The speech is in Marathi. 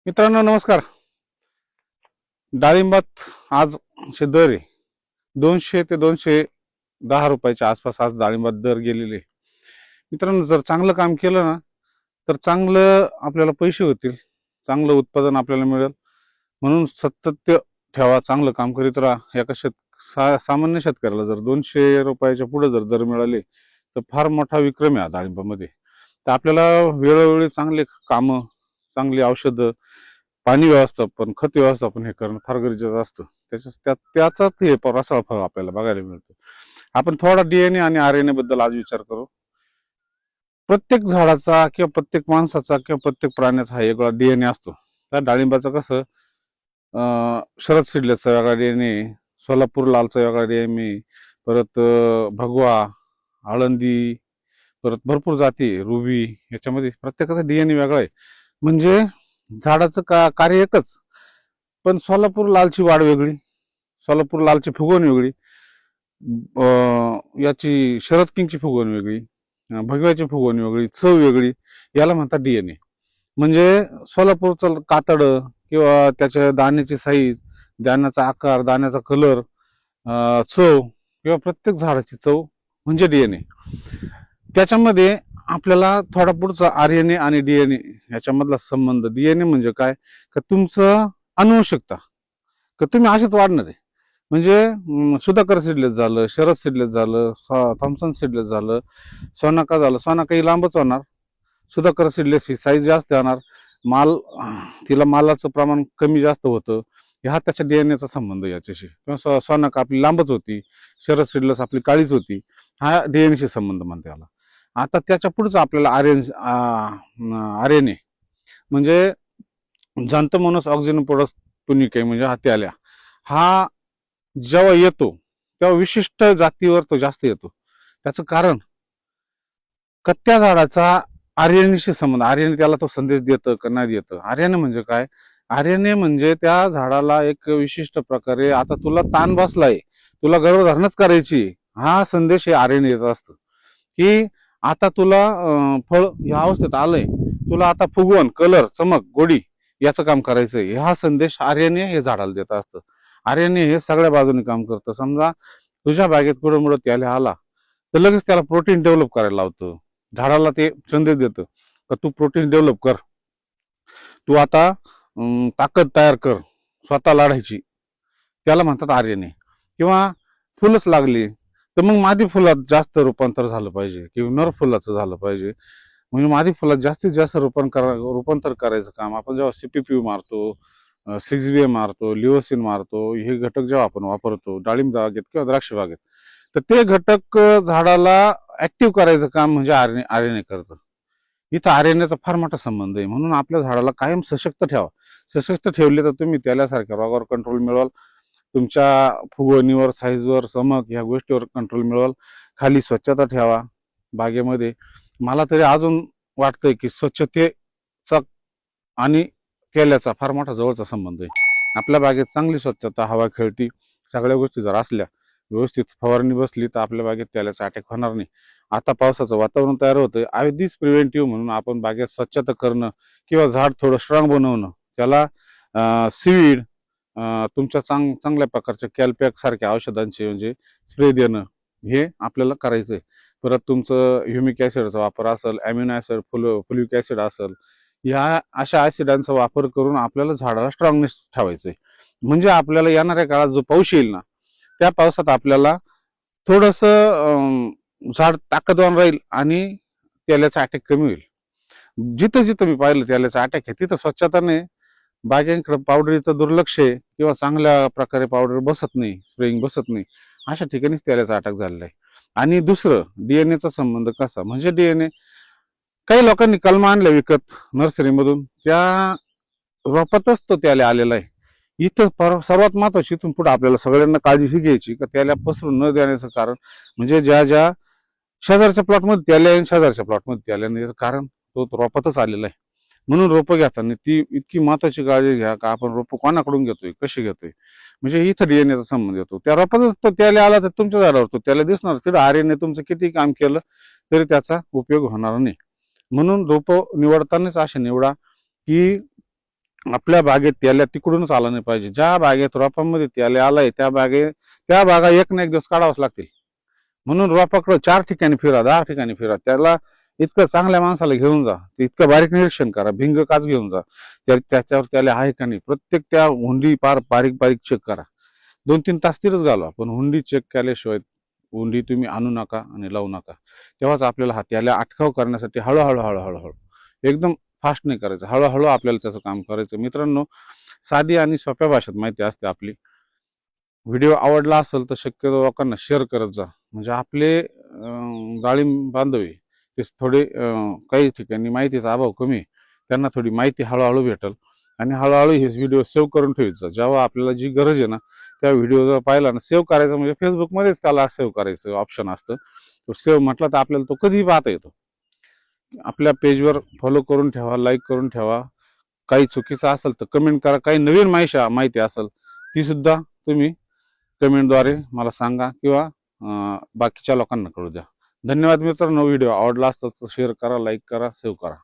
मित्रांनो नमस्कार. डाळिंबात आज दर आहे 200 ते 210 रुपयाच्या आसपास. आज डाळिंबात दर गेलेले. मित्रांनो, जर चांगलं काम केलं ना तर चांगलं आपल्याला पैसे होतील, चांगलं उत्पादन आपल्याला मिळेल. म्हणून सातत्य ठेवा, चांगलं काम करीत राहा. एका सामान्य शेतकऱ्याला जर 200 रुपयाच्या पुढे जर दर मिळाले तर फार मोठा विक्रम आहे डाळिंबामध्ये. तर आपल्याला वेळोवेळी चांगले कामं, चांगली औषधं, पाणी व्यवस्थापन, खत व्यवस्थापन हे करणं फार गरजेचं असतं. त्याचाच हे रसाळ फळ आपल्याला बघायला मिळतं. आपण थोडा डीएनए आणि आरएनए बद्दल आज विचार करू. प्रत्येक झाडाचा किंवा प्रत्येक माणसाचा किंवा प्रत्येक प्राण्याचा हा वेगळा डीएनए असतो. त्या डाळिंबाचं कसं शरद सीडलेसचा वेगळा डीएनए, सोलापूर लालचा वेगळा डीएनए, परत भगवा, आळंदी, परत भरपूर जाती, रुबी, याच्यामध्ये प्रत्येकाचा डीएनए वेगळा आहे. म्हणजे झाडाचं कार्य एकच, पण सोलापूर लालची वाढ वेगळी, सोलापूर लालची फुगवण वेगळी, याची शरद किंगची फुगवण वेगळी, भगव्याची फुगवण वेगळी, चव वेगळी. याला म्हणतात डीएनए. म्हणजे सोलापूरचं कातड किंवा त्याच्या दाण्याची साईज, दाण्याचा आकार, दाण्याचा कलर, चव किंवा प्रत्येक झाडाची चव म्हणजे डीएनए. त्याच्यामध्ये आपल्याला थोडा पुढचा आरएनए आणि डीएनए याच्यामधला संबंध. डीएनए म्हणजे काय, का तुमचं अनुवंशिकता, का तुम्ही असेच वाढणार आहे. म्हणजे सुधाकर सीडलेस झालं, शरद सीडलेस झालं, थॉम्सन सीडलेस झालं, सोनाका झालं. सोनाका ही लांबच होणार, सुधाकर सीडलेस ही साईज जास्त येणार, माल तिला मालाचं प्रमाण कमी जास्त होतं. हा त्याच्या डीएनएचा संबंध याच्याशी. किंवा सोनाका आपली लांबच होती, शरद सीडलेस आपली काळीच होती. हा डीएनएशी संबंध म्हणते याला. आता त्याच्या पुढचं आपल्याला आरएनए म्हणजे जांतोमोनस ऑक्झिनोपोडस तुनिके म्हणजे हत्याल्या. हा जेव्हा येतो तेव्हा विशिष्ट जातीवर तो जास्त येतो. त्याचं कारण का त्या झाडाचा आर्यनेशी संबंध. आर्यने त्याला तो संदेश देतं का नाही देतं. आर्यने म्हणजे काय, आर्यने म्हणजे त्या झाडाला एक विशिष्ट प्रकारे, आता तुला ताण बसलाय, तुला गर्भधारणच करायची, हा संदेश हे आर्यने येत असतं. की आता तुला फळ या अवस्थेत आलंय, तुला आता फुगवण, कलर, चमक, गोडी याचं काम करायचंय, हा संदेश आर्यने हे झाडाला देत असतं. आर्यने हे सगळ्या बाजूने काम करतं. समजा तुझ्या बागेत कुठं मुळं त्याला आला तर लगेच त्याला प्रोटीन डेव्हलप करायला लावतं. झाडाला ते संदेश देतं का तू प्रोटीन डेव्हलप कर, तू आता ताकद तयार कर स्वतः लढायची. त्याला म्हणतात आर्यने. किंवा फुलच लागली तर मग मादी फुलात जास्त रूपांतर झालं पाहिजे किंवा नर फुलाचं झालं पाहिजे. म्हणजे मादी फुलात जास्तीत जास्त रूपांतर करायचं काम आपण जेव्हा सीपीपी मारतो, 6 मारतो, लिओसिन मारतो, हे घटक जेव्हा आपण वापरतो डाळिंब बागेत किंवा द्राक्ष बागेत, तर ते घटक झाडाला ऍक्टिव्ह करायचं काम म्हणजे आर्यने करतं. इथं आर्यनेचा फार मोठा संबंध आहे. म्हणून आपल्या झाडाला कायम सशक्त ठेवा. सशक्त ठेवले तर तुम्ही त्याल्यासारख्या रोगावर कंट्रोल मिळवाल, तुमच्या फुगवणीवर, साईजवर, चमक ह्या गोष्टीवर कंट्रोल मिळवाल. खाली स्वच्छता ठेवा बागेमध्ये. मला तरी अजून वाटतंय की स्वच्छतेचा आणि केल्याचा फार मोठा जवळचा संबंध आहे. आपल्या बागेत चांगली स्वच्छता, हवा खेळती, सगळ्या गोष्टी जर असल्या, व्यवस्थित फवारणी बसली तर आपल्या बागेत त्याल्याचा अटॅक होणार नाही. आता पावसाचं वातावरण तयार होतंय, आधीच प्रिव्हेंटिव्ह म्हणून आपण बागेत स्वच्छता करणं किंवा झाड थोडं स्ट्रॉंग बनवणं, त्याला सीड, तुमच्या चांगल्या प्रकारच्या कॅल्पॅक सारख्या औषधांचे म्हणजे स्प्रे देणं, हे आपल्याला करायचंय. परत तुमचं ह्युमिक ऍसिडचा वापर असेल, अॅमिनो ऍसिड, फुलिक ऍसिड असेल, या अशा ऍसिडांचा वापर करून आपल्याला झाडाला स्ट्रॉंगनेस ठेवायचंय. म्हणजे आपल्याला येणाऱ्या काळात जो पाऊस येईल ना, त्या पावसात आपल्याला थोडस झाड ताकदवान राहील आणि त्याल्याचा अटॅक कमी होईल. जिथं जिथं मी पाहिलं त्याल्याचा अटॅक आहे तिथं स्वच्छता नाही, बागेंकडे पावडरीचं दुर्लक्ष आहे किंवा चांगल्या प्रकारे पावडर बसत नाही, स्प्रेइंग बसत नाही, अशा ठिकाणीच त्याल्याचा अटॅक झालेला आहे. आणि दुसरं डीएनएचा संबंध कसा, म्हणजे डीएनए काही लोकांनी कलमा आणल्या विकत नर्सरीमधून, त्या रोपातच तो त्याला आलेला आहे. इथं सर्वात महत्वाची, इथून पुढे आपल्याला सगळ्यांना काळजी ही घ्यायची का त्याला पसरून न देण्याचं कारण म्हणजे ज्या ज्या शेजारच्या प्लॉटमध्ये त्याला आणि शेजारच्या प्लॉटमध्ये त्याला नाही, कारण तो रोपातच आलेला आहे. म्हणून रोपं घेताना ती इतकी महत्वाची काळजी घ्या का आपण रोपं कोणाकडून घेतोय, कशी घेतोय. म्हणजे इथं डीएनएचा संबंध येतो. त्या रोपातच तो त्याला आला तर तुमच्या झाडावर तो त्याला दिसणार, तिथं आर्यने तुमचं किती काम केलं तरी त्याचा उपयोग होणार नाही. म्हणून रोपं निवडतानाच असे निवडा की आपल्या बागेत त्याला तिकडूनच आला नाही पाहिजे. ज्या बागेत रोपांमध्ये त्याला आलाय त्या बागा एक ना एक दिवस काढावंच लागतील. म्हणून रोपाकडं 4 ठिकाणी फिरा, 10 ठिकाणी फिरा, त्याला इतकं चांगल्या माणसाला घेऊन जा, इतकं बारीक निरीक्षण करा, भिंग काच घेऊन जा, त्याच्यावर त्याला आहे का नाही प्रत्येक त्या हुंडी पार बारीक बारीक चेक करा. 2-3 तास तिथंच घालवा, पण हुंडी चेक केल्याशिवाय हुंडी तुम्ही आणू नका आणि लावू नका. तेव्हाच आपल्याला त्याला अटकाव करण्यासाठी हळूहळू हळूहळू एकदम फास्ट नाही करायचं, हळूहळू आपल्याला त्याचं काम करायचं. मित्रांनो, साधी आणि सोप्या भाषेत माहिती असते आपली. व्हिडिओ आवडला असेल तर शक्यतो लोकांना शेअर करत जा, म्हणजे आपले डाळिंब बांधव ते थोडे काही ठिकाणी माहितीचा अभाव कमी, त्यांना थोडी माहिती हळूहळू भेटेल. आणि हळूहळू हे व्हिडिओ सेव्ह करून ठेवायचं. जेव्हा आपल्याला जी गरज आहे ना त्या व्हिडिओ जर पाहिला ना, सेव्ह करायचं म्हणजे फेसबुकमध्येच त्याला सेव्ह करायचं ऑप्शन असतं. तो सेव्ह म्हटलं तर आपल्याला तो कधीही पाहता येतो. आपल्या पेजवर फॉलो करून ठेवा, लाईक करून ठेवा. काही चुकीचं असेल तर कमेंट करा. काही नवीन माहिती असेल ती सुद्धा तुम्ही कमेंटद्वारे मला सांगा किंवा बाकीच्या लोकांना कळू द्या. धन्यवाद मित्रांनो. व्हिडिओ आवडला असता तर शेअर करा, लाईक करा, सेव्ह करा.